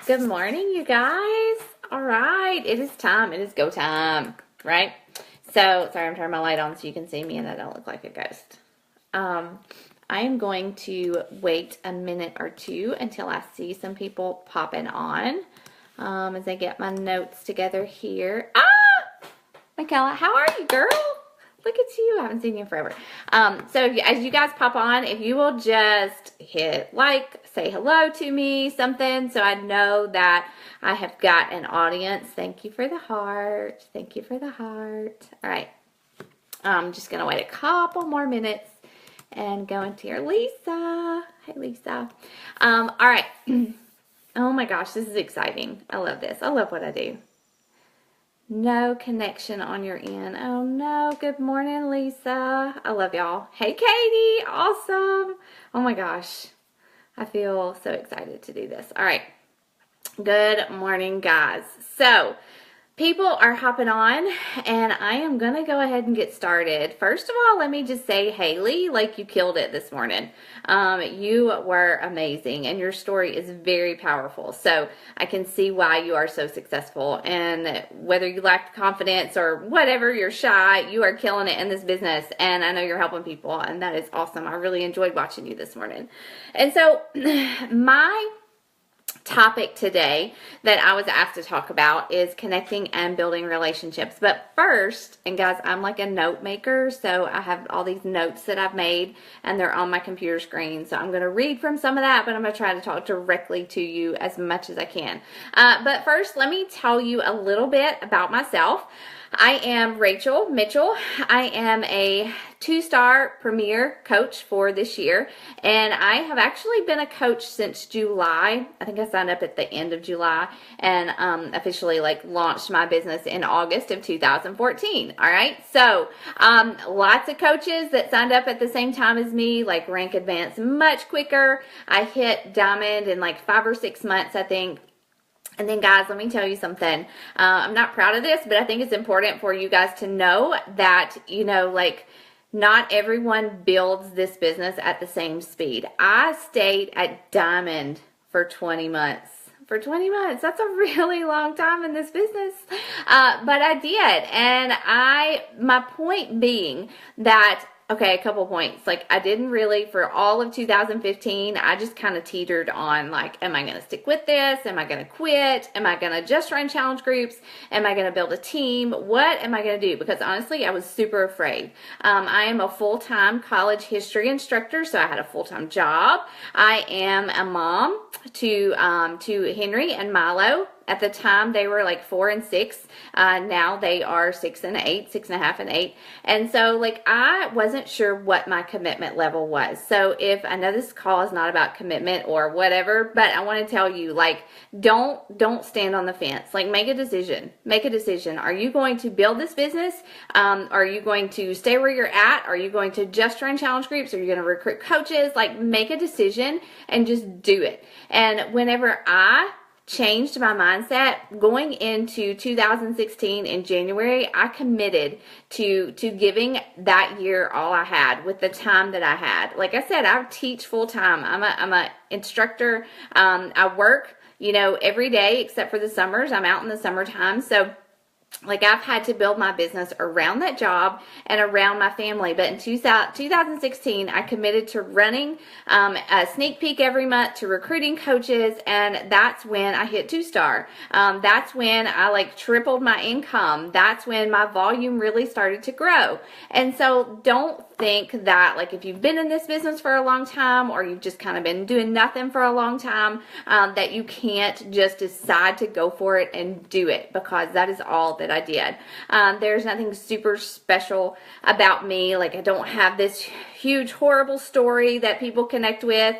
Good morning, you guys. All right, it is time. It is go time, right? So, sorry, I'm turning my light on so you can see me and I don't look like a ghost. I am going to wait a minute or two until I see some people popping on as I get my notes together here. Michaela, how are you, girl? Look at you. I haven't seen you in forever. So as you guys pop on, if you will just hit like, say hello to me, something, so I know that I have got an audience. Thank you for the heart. Thank you for the heart. All right. I'm just going to wait a couple more minutes and go into your Lisa. Hey, Lisa. All right. Oh my gosh, this is exciting. I love this. I love what I do. No connection on your end. Oh no. Good morning, Lisa. I love y'all. Hey, Katie. Awesome. Oh my gosh. I feel so excited to do this. All right. Good morning, guys. So, people are hopping on, and I am going to go ahead and get started. First of all, let me just say, Haley, like you killed it this morning. You were amazing, and your story is very powerful. So I can see why you are so successful, and whether you lack confidence or whatever, you're shy, you are killing it in this business, and I know you're helping people, and that is awesome. I really enjoyed watching you this morning. And so my topic today that I was asked to talk about is connecting and building relationships. But first, and guys, I'm like a note maker, so I have all these notes that I've made and they're on my computer screen. So I'm going to read from some of that, but I'm going to try to talk directly to you as much as I can. But first, let me tell you a little bit about myself. I am Rachel Mitchell. I am a 2-star premier coach for this year, and I have actually been a coach since July. I think I signed up at the end of July and officially launched my business in August of 2014. All right, so lots of coaches that signed up at the same time as me, rank advance much quicker. I hit diamond in 5 or 6 months, I think. And then, guys, let me tell you something. I'm not proud of this, but I think it's important for you guys to know that, not everyone builds this business at the same speed. I stayed at diamond for 20 months. For 20 months. That's a really long time in this business. But I did. And my point being that, okay, a couple points. I didn't really, for all of 2015, I just kind of teetered on, am I going to stick with this? Am I going to quit? Am I going to just run challenge groups? Am I going to build a team? What am I going to do? Because honestly, I was super afraid. I am a full-time college history instructor, so I had a full-time job. I am a mom to Henry and Milo. At the time, they were 4 and 6. Now they are 6 and 8, 6.5 and 8. And so, I wasn't sure what my commitment level was. So if I know this call is not about commitment or whatever, but I want to tell you, don't stand on the fence. Make a decision. Make a decision. Are you going to build this business? Are you going to stay where you're at? Are you going to just run challenge groups? Are you going to recruit coaches? Make a decision and just do it. And whenever I changed my mindset going into 2016 in January, I committed to giving that year all I had with the time that I had. Like I said, I teach full time. I'm a instructor. I work, every day except for the summers. I'm out in the summertime. So I've had to build my business around that job and around my family. But in 2016, I committed to running a sneak peek every month, to recruiting coaches, and that's when I hit 2-star. That's when I tripled my income. That's when my volume really started to grow. And so don't think that if you've been in this business for a long time, or you've just kind of been doing nothing for a long time, that you can't just decide to go for it and do it, because that is all that I did. There's nothing super special about me. I don't have this huge horrible story that people connect with.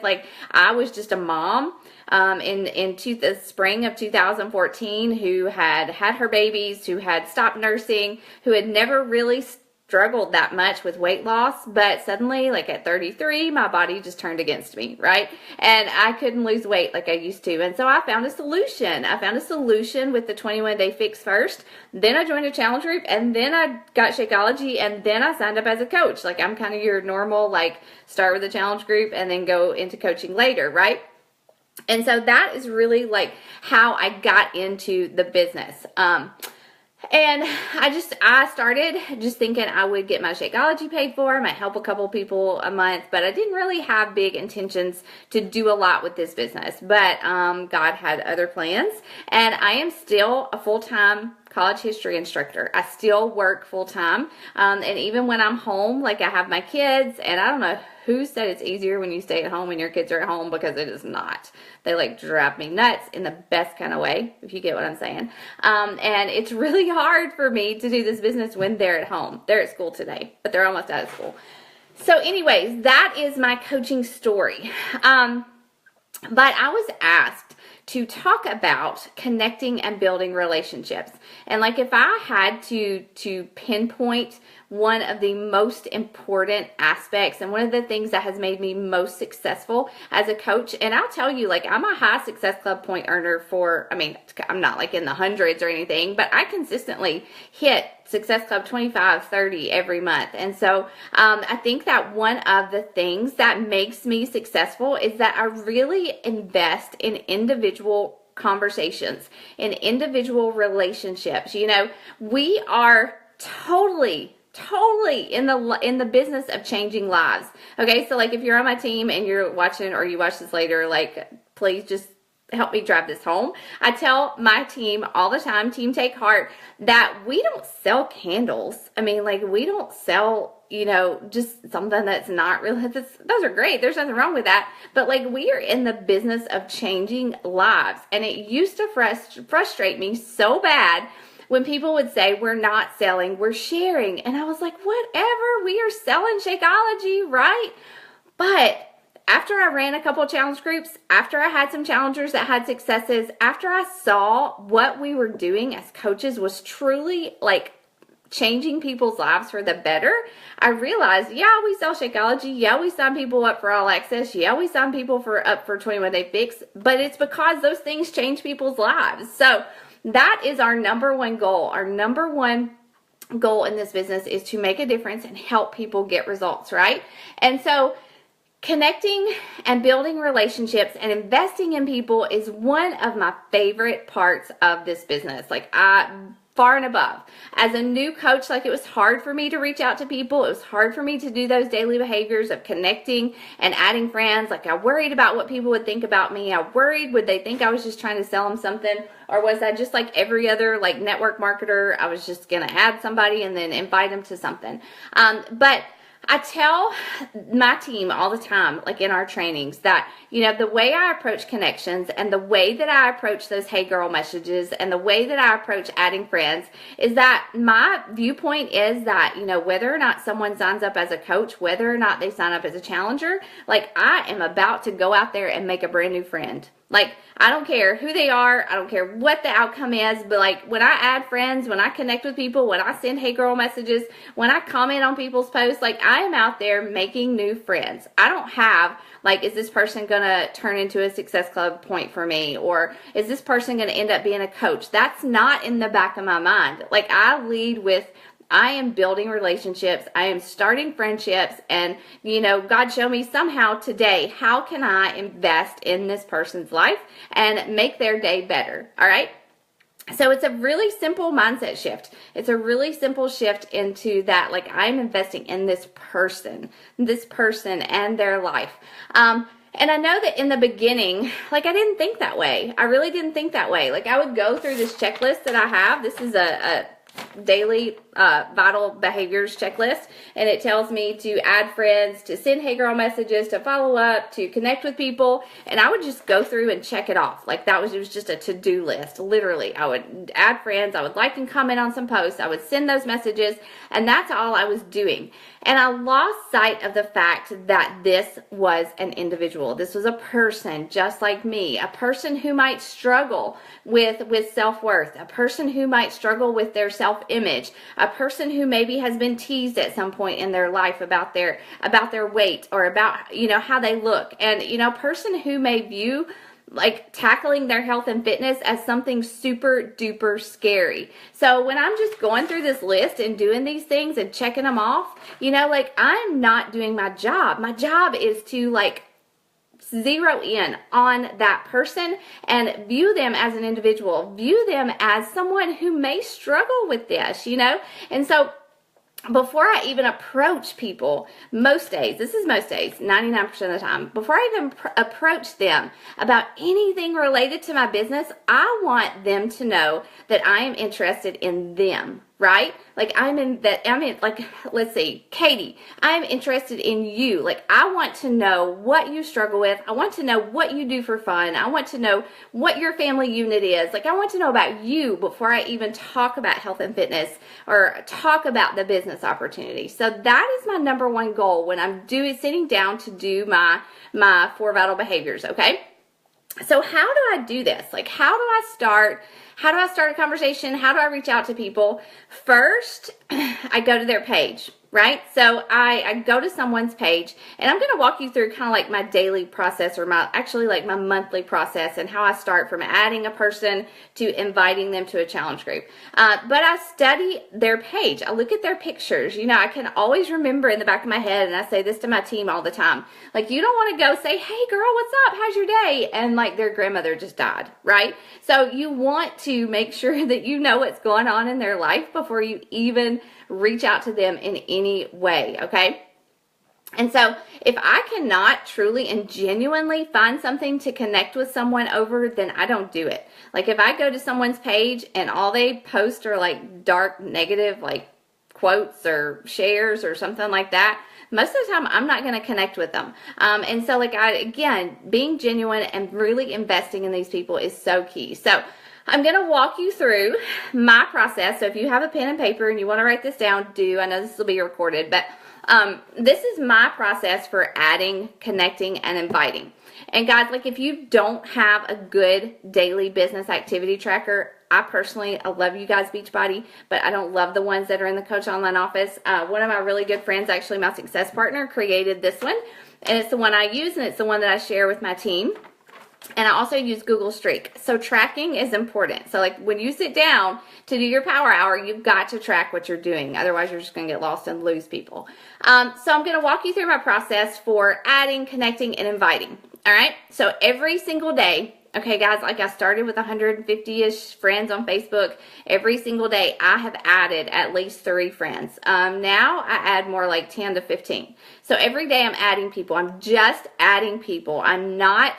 I was just a mom in the spring of 2014 who had her babies, who had stopped nursing, who had never really struggled that much with weight loss, but suddenly, at 33, my body just turned against me, right? And I couldn't lose weight like I used to. And so I found a solution. I found a solution with the 21-day fix first. Then I joined a challenge group, and then I got Shakeology, and then I signed up as a coach. I'm kind of your normal, start with a challenge group and then go into coaching later, right? And so that is really like how I got into the business. And I started just thinking I would get my Shakeology paid for, might help a couple people a month, but I didn't really have big intentions to do a lot with this business. But God had other plans, and I am still a full-time college history instructor. I still work full-time, and even when I'm home, like I have my kids, and I don't know who said it's easier when you stay at home and your kids are at home, because it is not. They like drive me nuts in the best kind of way, if you get what I'm saying. And it's really hard for me to do this business when they're at home. They're at school today, but they're almost out of school. So anyways, that is my coaching story. But I was asked to talk about connecting and building relationships. And like if I had to pinpoint one of the most important aspects and one of the things that has made me most successful as a coach, and I'll tell you, like I'm a high Success Club point earner I'm not like in the hundreds or anything, but I consistently hit Success Club 25, 30 every month. And so I think that one of the things that makes me successful is that I really invest in individual conversations, in individual relationships. You know, we are totally in the business of changing lives. Okay, so like if you're on my team and you're watching, or you watch this later, like please just help me drive this home. I tell my team all the time, Team Take Heart, that we don't sell candles. I mean, like we don't sell, just something that's not really, those are great. There's nothing wrong with that. But like we are in the business of changing lives. And it used to frustrate me so bad when people would say, we're not selling, we're sharing. And I was like, whatever, we are selling Shakeology, right? But after I ran a couple of challenge groups, after I had some challengers that had successes, after I saw what we were doing as coaches was truly like changing people's lives for the better, I realized, yeah, we sell Shakeology. Yeah, we sign people up for All Access. Yeah, we sign people up for 21-Day Fix. But it's because those things change people's lives. So that is our number one goal. Our number one goal in this business is to make a difference and help people get results, right? And so connecting and building relationships and investing in people is one of my favorite parts of this business. Like far and above. As a new coach, like it was hard for me to reach out to people. It was hard for me to do those daily behaviors of connecting and adding friends. Like I worried about what people would think about me. I worried, would they think I was just trying to sell them something? Or was I just like every other like network marketer? I was just going to add somebody and then invite them to something. But I tell my team all the time, like in our trainings, that, the way I approach connections and the way that I approach those hey girl messages and the way that I approach adding friends is that my viewpoint is that, whether or not someone signs up as a coach, whether or not they sign up as a challenger, like I am about to go out there and make a brand new friend. Like, I don't care who they are. I don't care what the outcome is. But like when I add friends, when I connect with people, when I send hey girl messages, when I comment on people's posts, like I am out there making new friends. I don't have like, is this person going to turn into a Success Club point for me? Or is this person going to end up being a coach? That's not in the back of my mind. Like I lead with, I am building relationships. I am starting friendships. And, God showed me somehow today, how can I invest in this person's life and make their day better? All right. So it's a really simple mindset shift. It's a really simple shift into that, like I'm investing in this person and their life. And I know that in the beginning, like I didn't think that way. I really didn't think that way. Like I would go through this checklist that I have. This is a daily vital behaviors checklist, and it tells me to add friends, to send hey girl messages, to follow up, to connect with people, and I would just go through and check it off. Like it was just a to-do list. Literally, I would add friends, I would like and comment on some posts, I would send those messages, and that's all I was doing. And I lost sight of the fact that this was an individual. This was a person just like me, a person who might struggle with self-worth, a person who might struggle with their self-image, a person who maybe has been teased at some point in their life about their weight or about, how they look. And, a person who may view like tackling their health and fitness as something super duper scary. So when I'm just going through this list and doing these things and checking them off, like I'm not doing my job. My job is to like zero in on that person and view them as an individual, view them as someone who may struggle with this, you know? And so before I even approach people, most days, this is most days, 99% of the time, before I even approach them about anything related to my business, I want them to know that I am interested in them, right? Like like, let's see, Katie, I'm interested in you. Like, I want to know what you struggle with. I want to know what you do for fun. I want to know what your family unit is. Like, I want to know about you before I even talk about health and fitness or talk about the business opportunity. So that is my number one goal when I'm sitting down to do my 4 vital behaviors, okay? So how do I do this? Like, how do I start a conversation? How do I reach out to people? First, I go to their page, right? So I go to someone's page, and I'm going to walk you through kind of like my daily process, or my monthly process, and how I start from adding a person to inviting them to a challenge group. But I study their page. I look at their pictures. You know, I can always remember in the back of my head, and I say this to my team all the time. Like, you don't want to go say, hey girl, what's up? How's your day? And like their grandmother just died, right? So you want to make sure that you know what's going on in their life before you even reach out to them in any way, okay? And so if I cannot truly and genuinely find something to connect with someone over, then I don't do it. Like, if I go to someone's page and all they post are like dark, negative, like quotes or shares or something like that, most of the time I'm not going to connect with them. And so like, again, being genuine and really investing in these people is so key. So I'm going to walk you through my process. So if you have a pen and paper and you want to write this down, do. I know this will be recorded, but this is my process for adding, connecting, and inviting. And guys, like, if you don't have a good daily business activity tracker, I love you guys Beachbody, but I don't love the ones that are in the Coach Online office. One of my really good friends, actually my success partner, created this one, and it's the one I use, and it's the one that I share with my team. And I also use Google Streak. So tracking is important. So like, when you sit down to do your power hour, you've got to track what you're doing. Otherwise, you're just going to get lost and lose people. So I'm going to walk you through my process for adding, connecting, and inviting. All right. So every single day, okay, guys, like, I started with 150-ish friends on Facebook. Every single day, I have added at least 3 friends. Now I add more, like 10 to 15. So every day I'm adding people. I'm just adding people. I'm not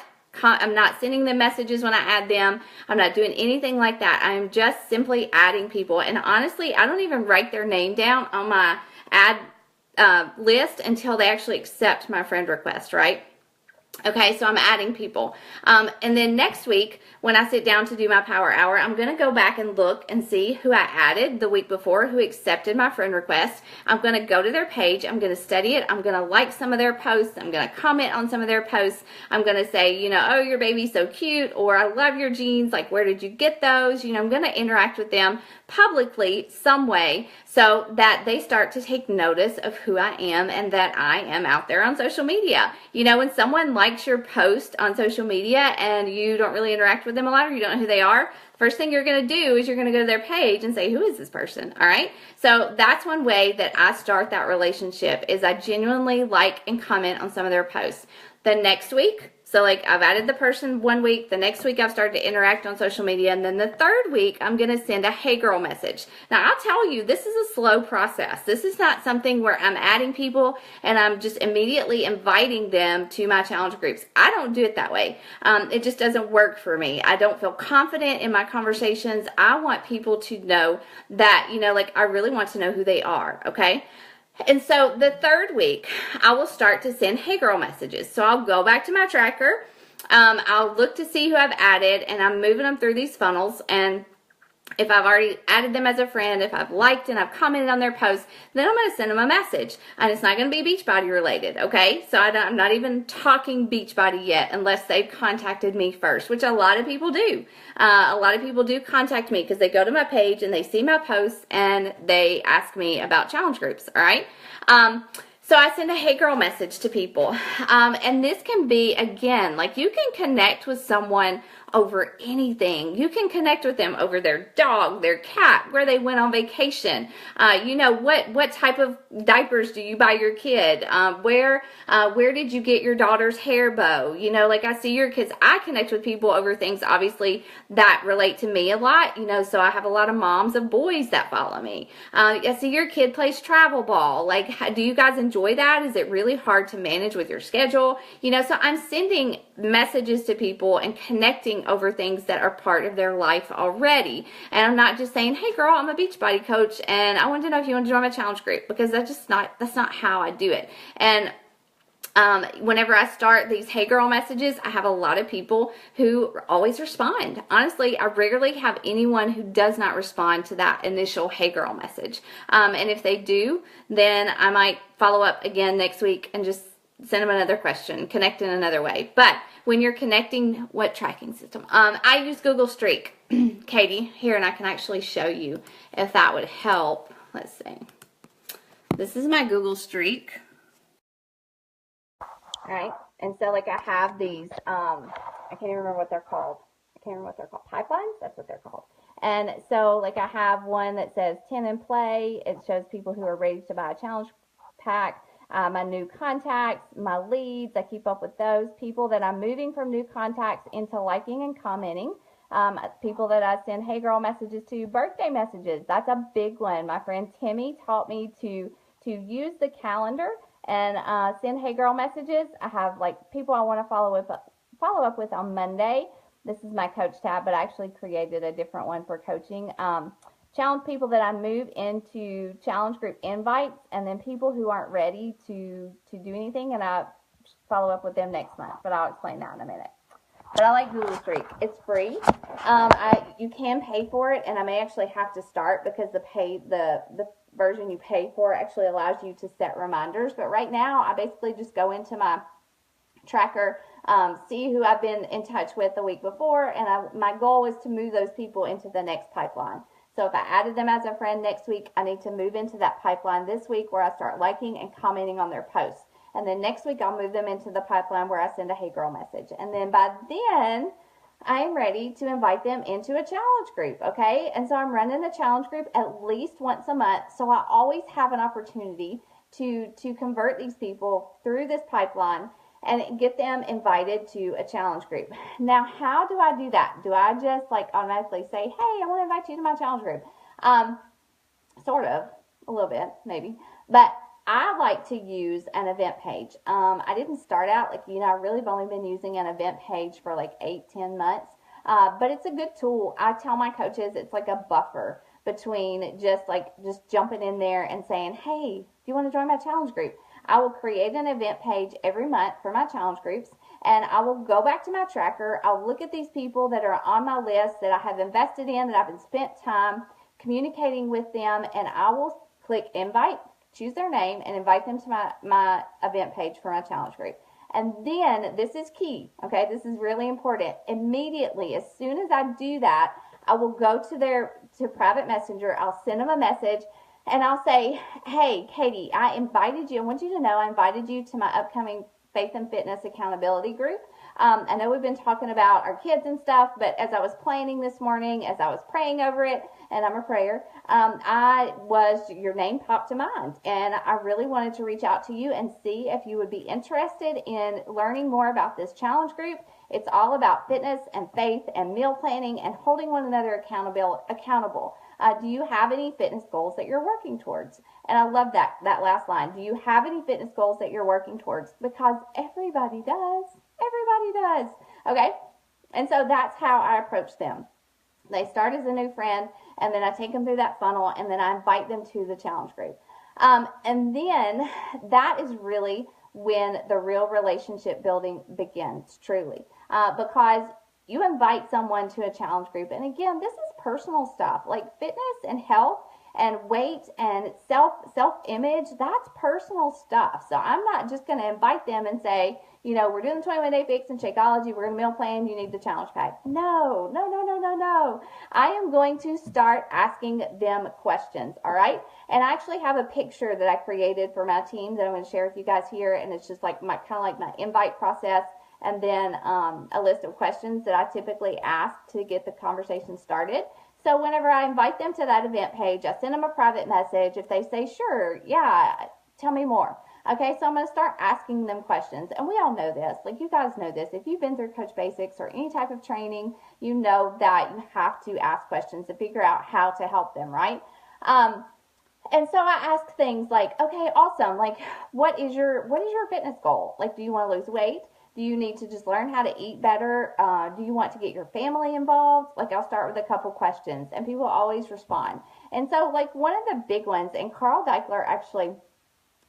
sending them messages when I add them. I'm not doing anything like that. I'm just simply adding people. And honestly, I don't even write their name down on my add list until they actually accept my friend request, right? Okay, so I'm adding people. And then next week, when I sit down to do my power hour, I'm going to go back and look and see who I added the week before, who accepted my friend request. I'm going to go to their page. I'm going to study it. I'm going to like some of their posts. I'm going to comment on some of their posts. I'm going to say, you know, oh, your baby's so cute, or I love your jeans. Like, where did you get those? You know, I'm going to interact with them publicly some way so that they start to take notice of who I am and that I am out there on social media. You know, when someone likes your post on social media and you don't really interact with them a lot, or you don't know who they are, first thing you're going to do is you're going to go to their page and say, who is this person? All right. So that's one way that I start that relationship, is I genuinely like and comment on some of their posts. The next week, so like, I've added the person one week, the next week I've started to interact on social media, and then the third week I'm going to send a hey girl message. Now, I'll tell you, this is a slow process. This is not something where I'm adding people and I'm just immediately inviting them to my challenge groups. I don't do it that way. It just doesn't work for me. I don't feel confident in my conversations. I want people to know that, you know, like, I really want to know who they are, okay? And so the third week, I will start to send hey girl messages. So I'll go back to my tracker. I'll look to see who I've added, and I'm moving them through these funnels. And if I've already added them as a friend, if I've liked and I've commented on their posts, then I'm going to send them a message. And it's not going to be Beachbody related, okay? So I'm not even talking Beachbody yet unless they've contacted me first, which a lot of people do. A lot of people do contact me because they go to my page and they see my posts and they ask me about challenge groups, all right? So I send a hey girl message to people. And this can be, again, like you can connect with someone over anything. You can connect with them over their dog, their cat, where they went on vacation. What type of diapers do you buy your kid? Where did you get your daughter's hair bow? Like I see your kids. I connect with people over things, obviously, that relate to me a lot. So I have a lot of moms of boys that follow me. I see your kid plays travel ball. Like, do you guys enjoy that? Is it really hard to manage with your schedule? So I'm sending messages to people and connecting over things that are part of their life already. And I'm not just saying, hey girl, I'm a Beachbody coach and I want to know if you want to join my challenge group, because that's not how I do it. And whenever I start these hey girl messages, I have a lot of people who always respond. Honestly, I rarely have anyone who does not respond to that initial hey girl message. And if they do, then I might follow up again next week and just send them another question, connect in another way. But when you're connecting, what tracking system? I use Google Streak, Katie, here, and I can actually show you if that would help. Let's see. This is my Google Streak. All right, and so like I have these, I can't even remember what they're called. Pipelines? That's what they're called. And so like I have one that says 10 in play. It shows people who are ready to buy a challenge pack. My new contacts, my leads, I keep up with those. People that I'm moving from new contacts into liking and commenting. People that I send hey girl messages to, birthday messages. That's a big one. My friend Timmy taught me to use the calendar and send hey girl messages. I have like people I want to follow up with on Monday. This is my coach tab, but I actually created a different one for coaching. Challenge people that I move into challenge group invites, and then people who aren't ready to do anything, and I follow up with them next month, but I'll explain that in a minute. But I like Google Streak. It's free. You can pay for it, and I may actually have to start because the version you pay for actually allows you to set reminders. But right now, I basically just go into my tracker, see who I've been in touch with the week before, and my goal is to move those people into the next pipeline. So if I added them as a friend next week, I need to move into that pipeline this week where I start liking and commenting on their posts. And then next week, I'll move them into the pipeline where I send a hey girl message. And then by then, I am ready to invite them into a challenge group, okay? And so I'm running a challenge group at least once a month. So I always have an opportunity to convert these people through this pipeline and get them invited to a challenge group. Now, how do I do that? Do I just like automatically say, hey, I want to invite you to my challenge group? Sort of, a little bit, maybe. But I like to use an event page. I didn't start out I really have only been using an event page for like 8-10 months. But it's a good tool. I tell my coaches it's like a buffer between just jumping in there and saying, hey, do you want to join my challenge group? I will create an event page every month for my challenge groups, and I will go back to my tracker. I'll look at these people that are on my list that I have invested in, that I've spent time communicating with them, and I will click invite, choose their name, and invite them to my event page for my challenge group. And then, this is key, okay? This is really important. Immediately, as soon as I do that, I will go to private messenger. I'll send them a message, and I'll say, hey, Katie, I want you to know I invited you to my upcoming Faith and Fitness Accountability group. I know we've been talking about our kids and stuff, but as I was planning this morning, as I was praying over it, and I'm a prayer, your name popped to mind, and I really wanted to reach out to you and see if you would be interested in learning more about this challenge group. It's all about fitness and faith and meal planning and holding one another accountable. Do you have any fitness goals that you're working towards? And I love that last line. Do you have any fitness goals that you're working towards? Because everybody does. Everybody does. Okay? And so that's how I approach them. They start as a new friend, and then I take them through that funnel, and then I invite them to the challenge group. And then that is really when the real relationship building begins, truly. Because you invite someone to a challenge group, and again, this is personal stuff like fitness and health And weight and self-image, that's personal stuff. So I'm not just going to invite them and say, you know, we're doing the 21-day fix in Shakeology. We're going to meal plan. You need the challenge pack. No, no, no, no, no, no. I am going to start asking them questions. All right. And I actually have a picture that I created for my team that I'm going to share with you guys here. And it's just like my kind of like my invite process, and then a list of questions that I typically ask to get the conversation started. So whenever I invite them to that event page, I send them a private message. If they say, sure, yeah, tell me more. Okay, so I'm going to start asking them questions. And we all know this. Like, you guys know this. If you've been through Coach Basics or any type of training, you know that you have to ask questions to figure out how to help them, right? And so I ask things like, okay, awesome. Like, what is your fitness goal? Like, do you want to lose weight? Do you need to just learn how to eat better? Do you want to get your family involved? Like, I'll start with a couple questions, and people always respond. And so, like, one of the big ones, and Carl Deichler actually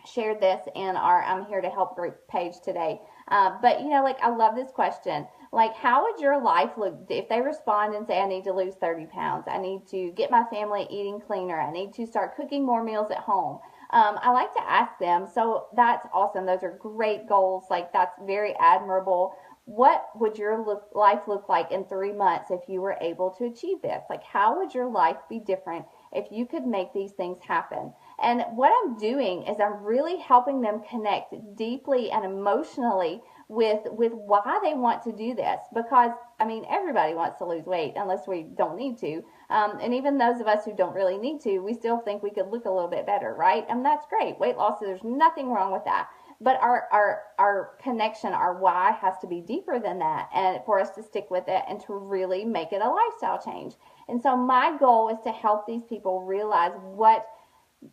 shared this in our I'm Here to Help group page today. But, you know, like, I love this question. Like, how would your life look if they respond and say, I need to lose 30 pounds. I need to get my family eating cleaner. I need to start cooking more meals at home. I like to ask them, so that's awesome. Those are great goals. Like, that's very admirable. What would your life look like in 3 months if you were able to achieve this? Like, how would your life be different if you could make these things happen? And what I'm doing is I'm really helping them connect deeply and emotionally with why they want to do this. Because, I mean, everybody wants to lose weight unless we don't need to. And even those of us who don't really need to, we still think we could look a little bit better, right? And that's great. Weight loss, there's nothing wrong with that. But our connection, our why has to be deeper than that, and for us to stick with it and to really make it a lifestyle change. And so my goal is to help these people realize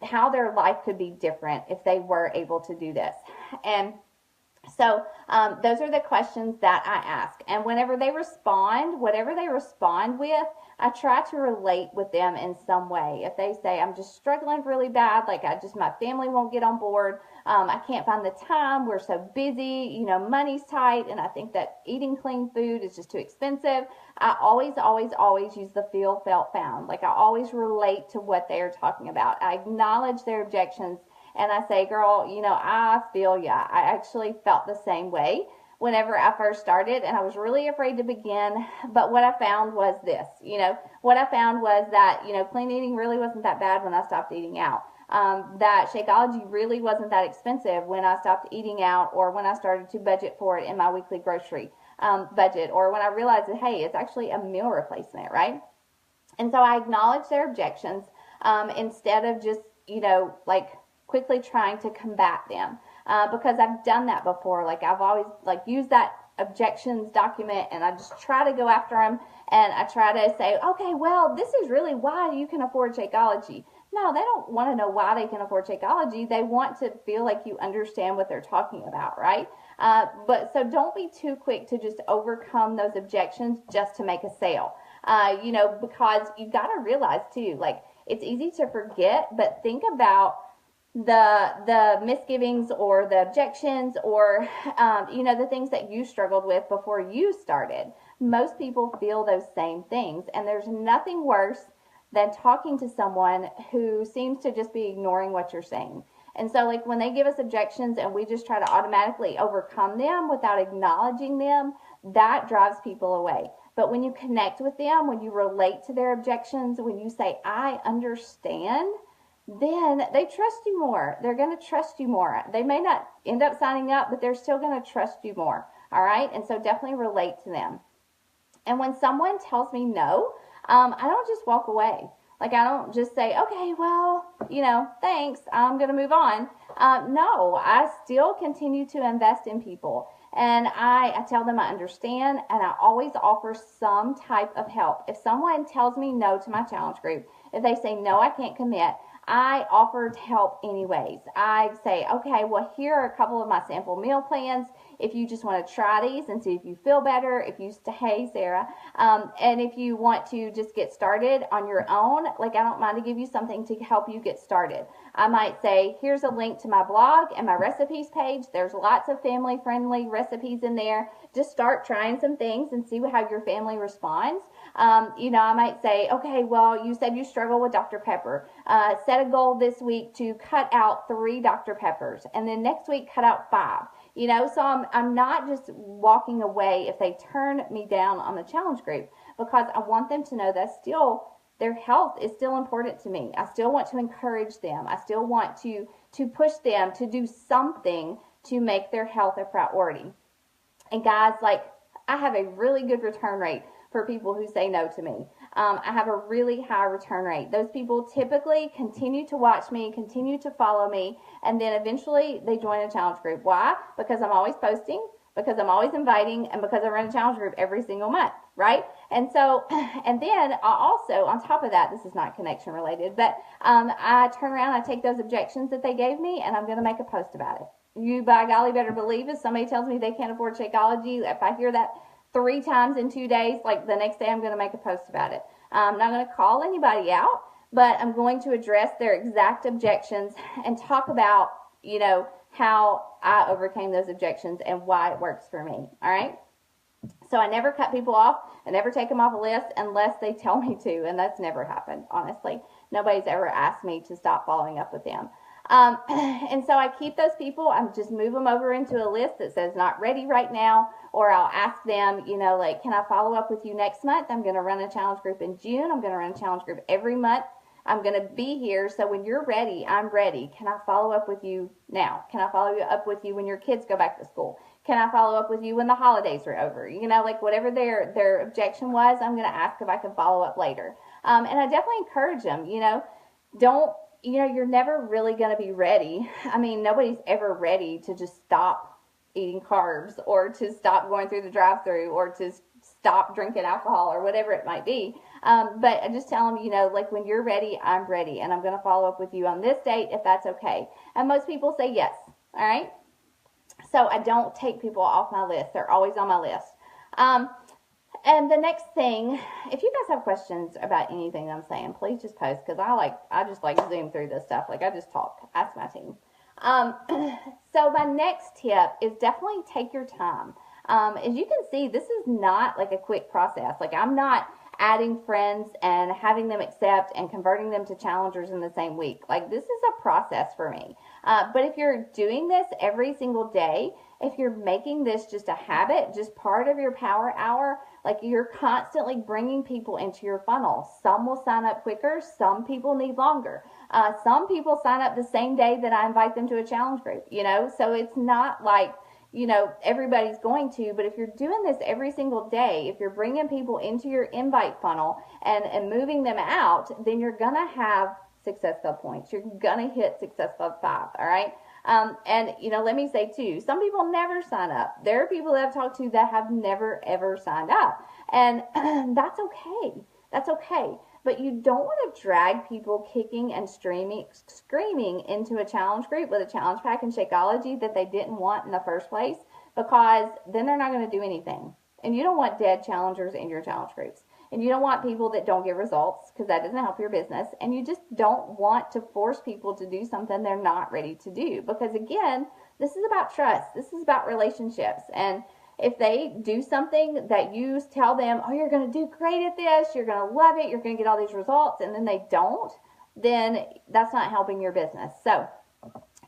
how their life could be different if they were able to do this. And so those are the questions that I ask. And whenever they respond, whatever they respond with, I try to relate with them in some way. If they say, I'm just struggling really bad, like my family won't get on board, I can't find the time, we're so busy, you know, money's tight, and I think that eating clean food is just too expensive, I always use the feel, felt, found. Like, I always relate to what they're talking about. I acknowledge their objections, and I say, girl, you know, I feel ya. I actually felt the same way whenever I first started, and I was really afraid to begin. But what I found was this, you know, what I found was that, you know, clean eating really wasn't that bad when I stopped eating out. That Shakeology really wasn't that expensive when I stopped eating out, or when I started to budget for it in my weekly grocery budget, or when I realized that, hey, it's actually a meal replacement, right? And so I acknowledge their objections instead of just, you know, like, quickly trying to combat them, because I've done that before. Like, I've always like used that objections document, and I just try to go after them, and I try to say, okay, well, this is really why you can afford Shakeology. No, they don't want to know why they can afford Shakeology. They want to feel like you understand what they're talking about, right? But so don't be too quick to just overcome those objections just to make a sale. You know, because you got to realize too, like, it's easy to forget, but think about the misgivings or the objections or, you know, the things that you struggled with before you started. Most people feel those same things, and there's nothing worse than talking to someone who seems to just be ignoring what you're saying. And so, like, when they give us objections and we just try to automatically overcome them without acknowledging them, that drives people away. But when you connect with them, when you relate to their objections, when you say, I understand, then they trust you more. They're going to trust you more. They may not end up signing up, but they're still going to trust you more. All right? And so definitely relate to them. And when someone tells me no, I don't just walk away. Like, I don't just say, okay, well, you know, thanks, I'm going to move on. No, I still continue to invest in people. And I tell them I understand, and I always offer some type of help. If someone tells me no to my challenge group, if they say, no, I can't commit, I offered help anyways. I say, okay, well, here are a couple of my sample meal plans. if you just want to try these and see if you feel better, if you hey Sarah, and if you want to just get started on your own, like I don't mind to give you something to help you get started. I might say, here's a link to my blog and my recipes page. There's lots of family friendly recipes in there. Just start trying some things and see how your family responds. I might say, okay, well, you said you struggle with Dr. Pepper. Set a goal this week to cut out 3 Dr. Peppers, and then next week cut out 5. So I'm not just walking away if they turn me down on the challenge group, because I want them to know that still their health is still important to me. I still want to encourage them. I still want to push them to do something to make their health a priority. And guys, I have a really good return rate for people who say no to me. I have a really high return rate. Those people typically continue to watch me, continue to follow me, and then eventually they join a challenge group. Why? Because I'm always posting, because I'm always inviting, and because I run a challenge group every single month, right? And so, and then I also, on top of that, this is not connection related, but I turn around, I take those objections that they gave me, and I'm going to make a post about it. You, by golly, better believe if somebody tells me they can't afford Shakeology, if I hear that 3 times in 2 days, like the next day I'm going to make a post about it. I'm not going to call anybody out, but I'm going to address their exact objections and talk about, how I overcame those objections and why it works for me. All right. So I never cut people off. I never take them off a list unless they tell me to. And that's never happened. Honestly, nobody's ever asked me to stop following up with them. And so I keep those people, I just move them over into a list that says not ready right now, or I'll ask them, can I follow up with you next month? I'm going to run a challenge group in June. I'm going to run a challenge group every month. I'm going to be here. So when you're ready, I'm ready. Can I follow up with you now? Can I follow up with you when your kids go back to school? Can I follow up with you when the holidays are over? Whatever their objection was, I'm going to ask if I can follow up later. And I definitely encourage them, you're never really going to be ready. I mean, nobody's ever ready to just stop eating carbs or to stop going through the drive-thru or to stop drinking alcohol or whatever it might be. But I just tell them, when you're ready, I'm ready. And I'm going to follow up with you on this date if that's okay. And most people say yes. All right. So I don't take people off my list. They're always on my list. And the next thing, if you guys have questions about anything I'm saying, please just post, because I just zoom through this stuff. I just talk. Ask my team. So my next tip is definitely take your time. As you can see, this is not a quick process. I'm not adding friends and having them accept and converting them to challengers in the same week. This is a process for me. But if you're doing this every single day, if you're making this just a habit, just part of your power hour, you're constantly bringing people into your funnel. Some will sign up quicker. Some people need longer. Some people sign up the same day that I invite them to a challenge group, so it's not everybody's going to, but if you're doing this every single day, if you're bringing people into your invite funnel and moving them out, then you're going to have Success Club points. You're going to hit Success Club 5. All right. Let me say too, some people never sign up. There are people that I've talked to that have never, ever signed up. And that's okay. That's okay. But you don't want to drag people kicking and screaming into a challenge group with a challenge pack and Shakeology that they didn't want in the first place, because then they're not going to do anything. And you don't want dead challengers in your challenge groups. And you don't want people that don't get results, because that doesn't help your business. And you just don't want to force people to do something they're not ready to do. Because again, this is about trust. This is about relationships. And if they do something that you tell them, oh, you're going to do great at this, you're going to love it, you're going to get all these results, and then they don't, then that's not helping your business. So,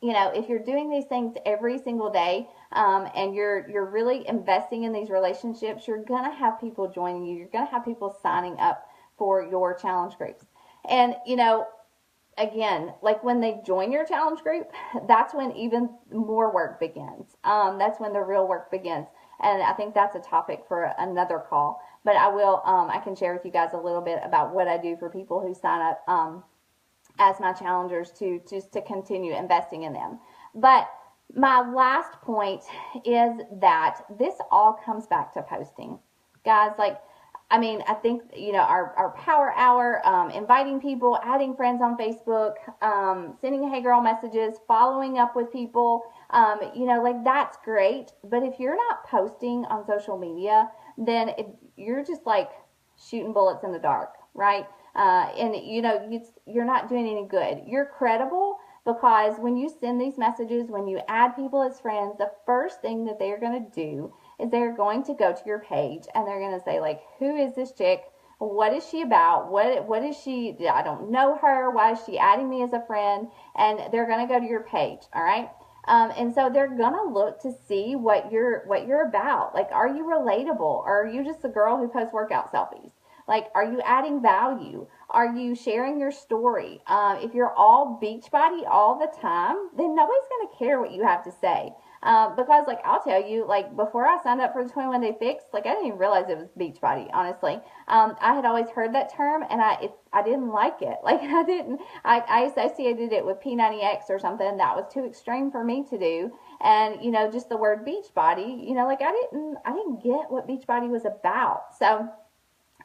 if you're doing these things every single day, and you're really investing in these relationships, you're going to have people joining you. You're going to have people signing up for your challenge groups. And, again, when they join your challenge group, that's when even more work begins. That's when the real work begins. And I think that's a topic for another call. But I can share with you guys a little bit about what I do for people who sign up as my challengers to continue investing in them. But my last point is that this all comes back to posting. Guys, I mean, I think, our power hour, inviting people, adding friends on Facebook, sending hey girl messages, following up with people, like that's great. But if you're not posting on social media, then you're just like shooting bullets in the dark, right? And you're not doing any good. You're credible because when you send these messages, when you add people as friends, the first thing that they're going to do is they're going to go to your page and they're going to say, like, who is this chick? What is she about? What is she? I don't know her. Why is she adding me as a friend? And they're going to go to your page. All right. And so they're gonna look to see what you're about. Like, are you relatable? Or are you just a girl who posts workout selfies? Like, are you adding value? Are you sharing your story? If you're all Beachbody all the time, then nobody's gonna care what you have to say. Because, like, I'll tell you, like, before I signed up for the 21 Day Fix, like, I didn't even realize it was Beachbody, honestly. I had always heard that term, and I didn't like it. Like, I associated it with P90X or something that was too extreme for me to do. And, just the word Beachbody, like, I didn't get what Beachbody was about. So,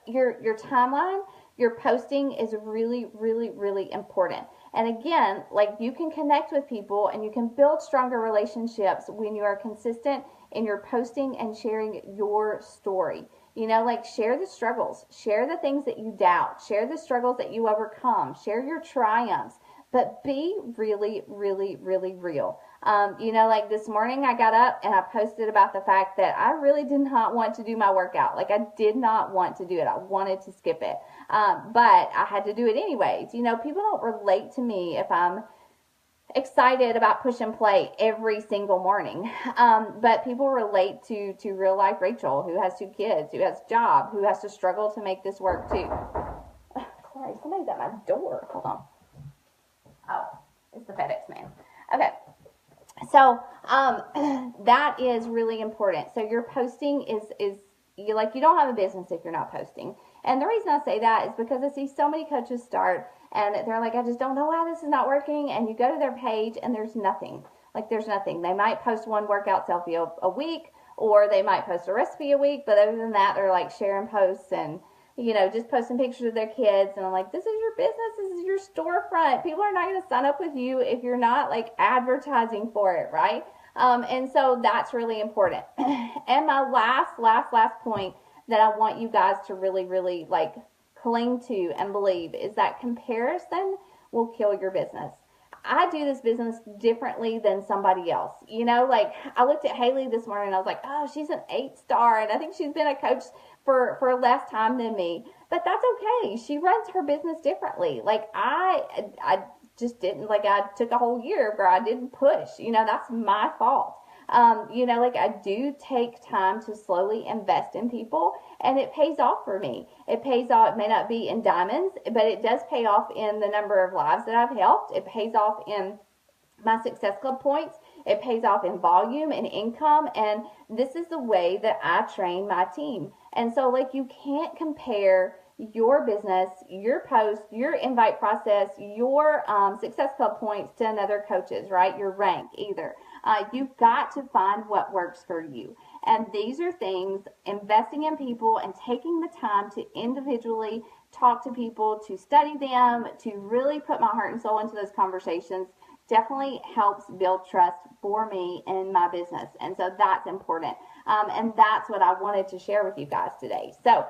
your timeline, your posting is really, really, really important. And again, like, you can connect with people and you can build stronger relationships when you are consistent in your posting and sharing your story. Like, share the struggles, share the things that you doubt, share the struggles that you overcome, share your triumphs, but be really, really, really real. Like this morning I got up and I posted about the fact that I really did not want to do my workout. Like, I did not want to do it. I wanted to skip it. But I had to do it anyways. People don't relate to me if I'm excited about push and play every single morning. But people relate to real life Rachel, who has 2 kids, who has a job, who has to struggle to make this work too. Sorry, somebody's at my door. Hold on. Oh, it's the FedEx man. Okay. So, that is really important. So your posting is you don't have a business if you're not posting. And the reason I say that is because I see so many coaches start and they're like, I just don't know why this is not working. And you go to their page and there's nothing. Like, there's nothing. They might post one workout selfie a week, or they might post a recipe a week. But other than that, they're like sharing posts and, just posting pictures of their kids. And I'm like, this is your business. This is your storefront. People are not going to sign up with you if you're not, like, advertising for it, right? And so that's really important. And my last point that I want you guys to really, really, like, cling to and believe is that comparison will kill your business. I do this business differently than somebody else. Like, I looked at Haley this morning and I was like, oh, she's an 8-star, and I think she's been a coach for less time than me. But that's okay. She runs her business differently. Like, I just didn't, like, I took a whole year where I didn't push. That's my fault. Like, I do take time to slowly invest in people, and it pays off for me. It pays off. It may not be in diamonds, but it does pay off in the number of lives that I've helped. It pays off in my Success Club points. It pays off in volume and income, and this is the way that I train my team. And so, like, you can't compare your business, your post, your invite process, your Success Club points to another coach's, right? Your rank either. You've got to find what works for you. And these are things, investing in people and taking the time to individually talk to people, to study them, to really put my heart and soul into those conversations definitely helps build trust for me in my business. And so that's important. And that's what I wanted to share with you guys today. So,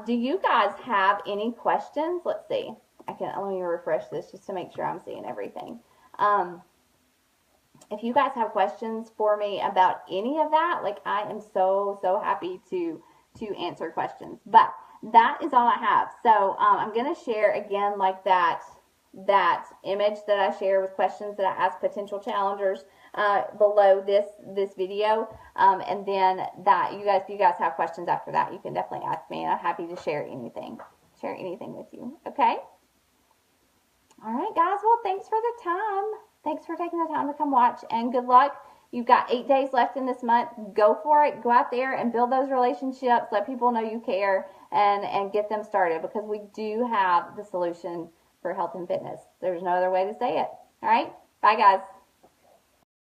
do you guys have any questions? Let's see. Let me refresh this just to make sure I'm seeing everything. If you guys have questions for me about any of that, like, I am so happy to answer questions. But that is all I have. So, I'm going to share again, like, that image that I share with questions that I ask potential challengers below this video, and then that if you guys have questions after that, you can definitely ask me, and I'm happy to share anything with you. Okay. All right, guys. Well, thanks for the time. Thanks for taking the time to come watch, and good luck. You've got 8 days left in this month. Go for it. Go out there and build those relationships. Let people know you care, and get them started, because we do have the solution for health and fitness. There's no other way to say it. All right. Bye, guys.